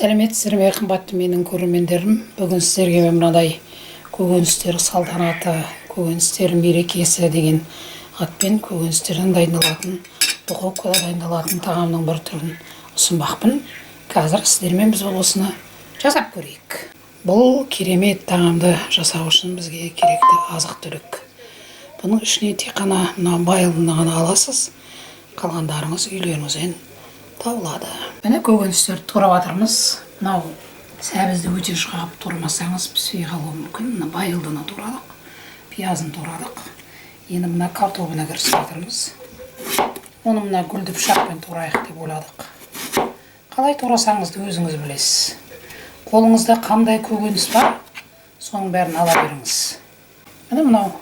Сәлеметсіздер ме қымбатты менің көрермендерім. Бүгін сіздерге мынадай көкөністер салтанаты, көкөністер мерекесі деген атпен көкөністерден дайындалатын, духовкада дайындалатын тағамның бір түрін ұсынбақпын. Қазір сіздермен біз осыны жасап көрейік. Бұл керемет тағамды жасау үшін бізге керекті азық-түлік. Бұның ішіне тек қана мына байылдыны ғана аласыз. Қалғандарыңыз үйлеріңізден табылады. Міне көкөністерді турап жатырмыз. Мынау сәбізді өте шығарып турмасаңыз піспей қалуы мүмкін. Мына байылдыны турадық, пиязын турадық. Енді мына картоплны кірісіп жатырмыз. Оны мына гүлді пышақпен турайық деп ойладық. Қалай турасаңызды өзіңіз білесіз. Қолыңызда қандай көкөніс бар, соның бәрін ала беріңіз. Міне мынау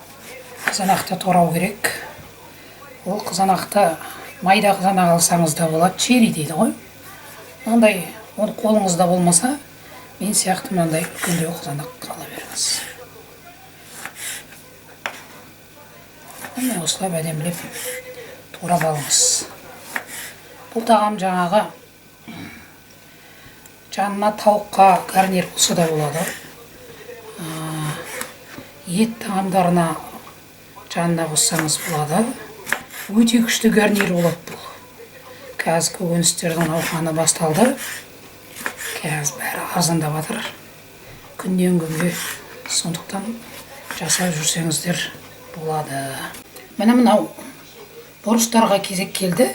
қызанақты турау керек. Ол қызанақты майда қызанақ алсаңыз да болады, чери дейді ғой. Мынандай ол қолыңызда болмаса, мен сияқты мынандай үлкендеу қызанақ ала беріңіз. Міне осылай әдемілеп турап алыңыз. Бұл тағам жаңағы жанына тауыққа гарнир болса да болады. Ет тағамдарына жанына қоссаңыз болады. Өте күшті гарнир болады бұл. Қазір көкөністердің науқаны басталды. Қазір бәрі арзандап жатыр. Күннен күнге, сондықтан жасап жүрсеңіздер болады. Міне мынау бұрыштарға кезек келді.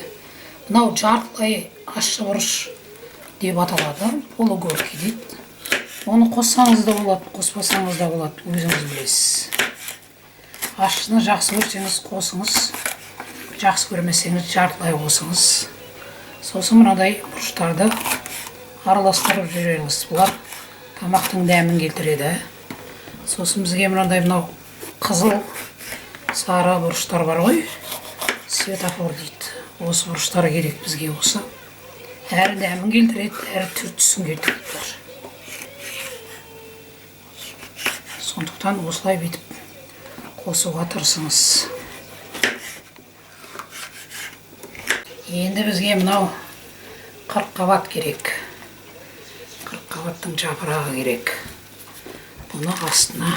Мынау жартылай ащы бұрыш деп аталады. Полугорки дейді. Оны қоссаңыз да болады, қоспасаңыз да болады, өзіңіз білесіз. Ащыны жақсы көрсеңіз қосыңыз. Жақсы көрмесеңіз жартылай қосыңыз. Сосын мынадай бұрыштарды араластырып жүріңіз. Бұлар тамақтың дәмін келтіреді. Сосын бізге мынадай мынау қызыл сары бұрыштар бар ғой. Светофор дейді. Осы бұрыштар керек бізге осы. Әрі дәмін келтіреді, әрі түр-түсін келтіреді. Сондықтан осылай бетіп қосуға тырысыңыз. Енді бізге мынау қырыққабат керек. Қырыққабаттың жапырағы керек. Бұны астына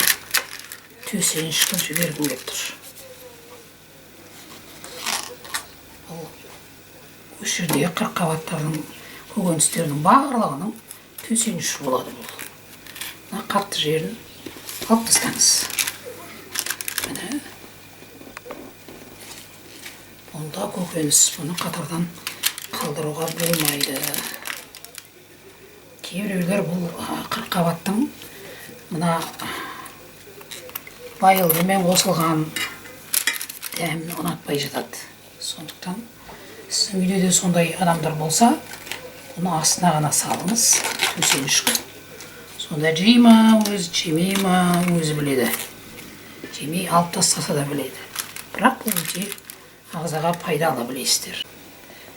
төсеніш қылып жібергім келіп тұр. Осы жерде қырыққабаттардың көкөністердің барлығының төсеніші болады бұл. Мына қатты жерін алып тастаңыз. Міне. Онда көкөніс, бұны қатардан қалдыруға болмайды. Кейбіреулер бұл қырыққабаттың мына байылдымен қосылған дәмін ұнатпай жатады. Сондықтан сіздің үйде де сондай адамдар болса, бұны астына ғана салыңыз, төсеніш қылып. Сонда жей ма, өзі жемей ма, өзі біледі. Жемей алып тастаса да біледі. Бірақ бұл өте ағзаға пайдалы білесіздер.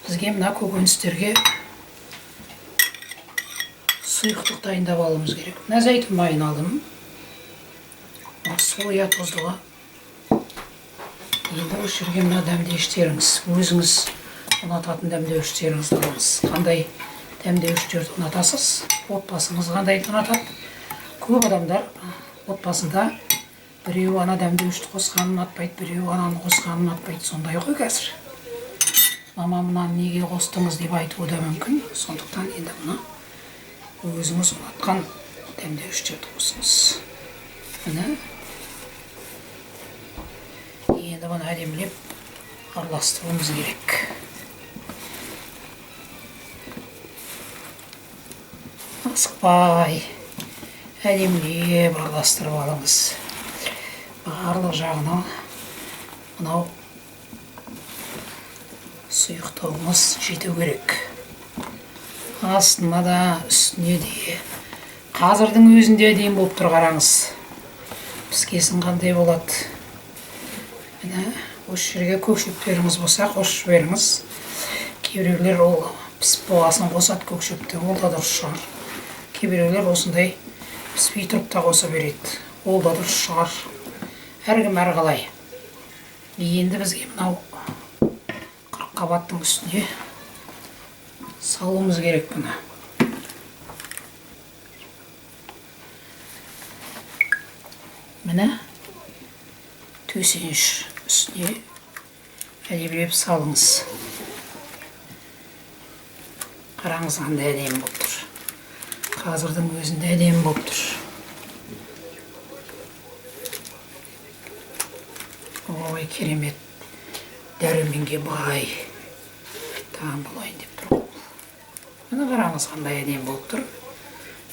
Бізге мына көкөністерге сұйықтық дайындап алуымыз керек. Мына зәйтүн майын алдым. Соя тұздығы. Енді осы жерге мына дәмдеуіштеріңіз. Өзіңіз ұнататын дәмдеуіштеріңізді алыңыз. Қандай дәмдеуіштерді ұнатасыз? Отбасыңыз қандай ұнатады? Көп адамдар отбасында біреу ана дәмдеуішті қосқанын ұнатпайды, біреу ананы қосқанын ұнатпайды. Сондай ғой қазір. Мама мынаны неге қостыңыз деп айтуы да мүмкін. Сондықтан енді мұны өзіңіз ұнатқан дәмдеуіштерді қосыңыз. Міне. Енді бұны әдемілеп араластыруымыз керек. Асықпай, әдемілеп араластырып алыңыз. Барлық жағына мынау сұйықтығымыз жету керек. Астына да, үстіне де. Қазірдің өзінде әдемі болып тұр, қараңыз. Піскесін қандай болады. Міне, осы жерге көкшөптеріңіз болса, қосып жіберіңіз. Кейбіреулер ол пісіп болғасын қосады көкшөпті, ол да дұрыс шығар. Кейбіреулер осындай піспей тұрып та қоса береді. Ол да дұрыс шығар. Әркім әрқалай. Енді бізге мынау қырыққабаттың үстіне салуымыз керек бұны. Міне төсеніш үстіне әдемілеп салыңыз. Қараңыз қандай әдемі болып тұр. Қазірдің өзінде әдемі болып тұр. Ой, керемет. Дәруменге бай. Тағам болайын деп тұр. Міне қараңыз қандай әдемі болып тұр.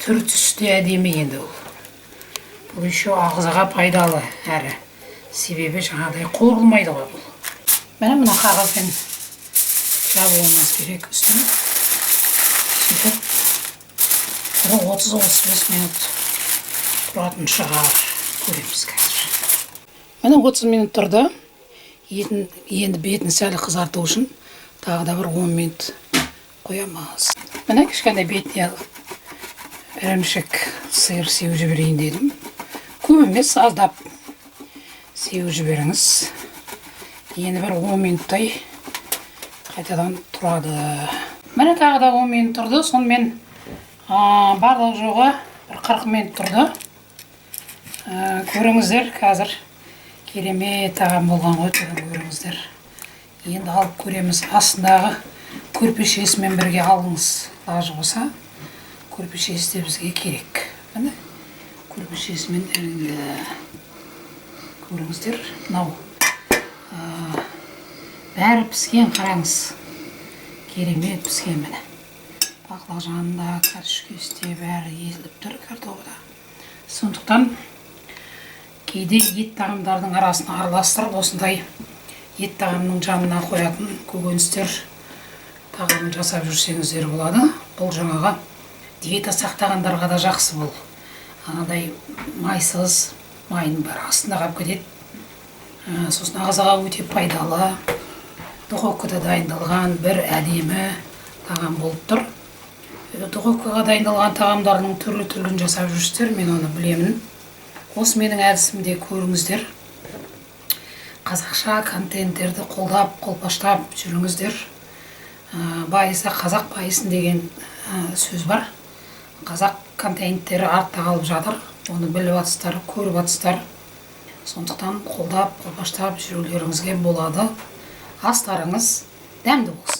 Түр түсте әдемі енді ол. Бұл еще ағзаға пайдалы әрі. Себебі жаңағыдай қорылмайды ғой бұл. Мына қағазбен жабуымыз керек үстін. Сөйтіп 30-35 минут тұратын шығар. Көреміз қазір. Міне 30 минут тұрды. Енді бетін сәл қызарту үшін тағы да бір 10 минут қоямыз. Міне кішкентай бетіне ірімшік сиыр сеуіп жіберейін дедім. Көп емес, аздап сеуіп жіберіңіз. Енді бір 10 минуттай қайтадан тұрады. Міне тағы да 10 минут тұрды. Сонымен барлық жоғы бір 40 минут тұрды. Көріңіздер, қазір керемет тағам болған ғой, көріңіздер. Енді алып көреміз. Астындағы көрпешесімен бірге алыңыз. Лажы болса, көрпешесі де бізге керек. Міне көрпешесімен көріңіздер. Мынау бәрі піскен, қараңыз. Керемет піскен міне. Баклажанда, картошкесте бәрі езіліп тұр, картопта. Сондықтан кейде ет тағамдардың арасына араластырып осындай ет тағамның жанына қоятын көкөністер тағамын жасап жүрсеңіздер болады. Бұл жаңаға диета сақтағандарға да жақсы бұл. Анадай майсыз, майын бар астында қалып кетеді. Сосын ағзаға өте пайдалы, духовкада дайындалған бір әдемі тағам болып тұр. Духовкаға дайындалған тағамдардың түрлі-түрлін жасап жүрсіздер, мен оны білемін. Осы менің әдісімде көріңіздер. Қазақша контенттерді қолдап, қолпаштап жүріңіздер. Байыса қазақ байысын деген сөз бар. Қазақ контенттері артта қалып жатыр. Оны біліп атыстар, көріп атыстар. Сондықтан қолдап, қолпаштап жүрулеріңізге болады. Астарыңыз дәмді болсын.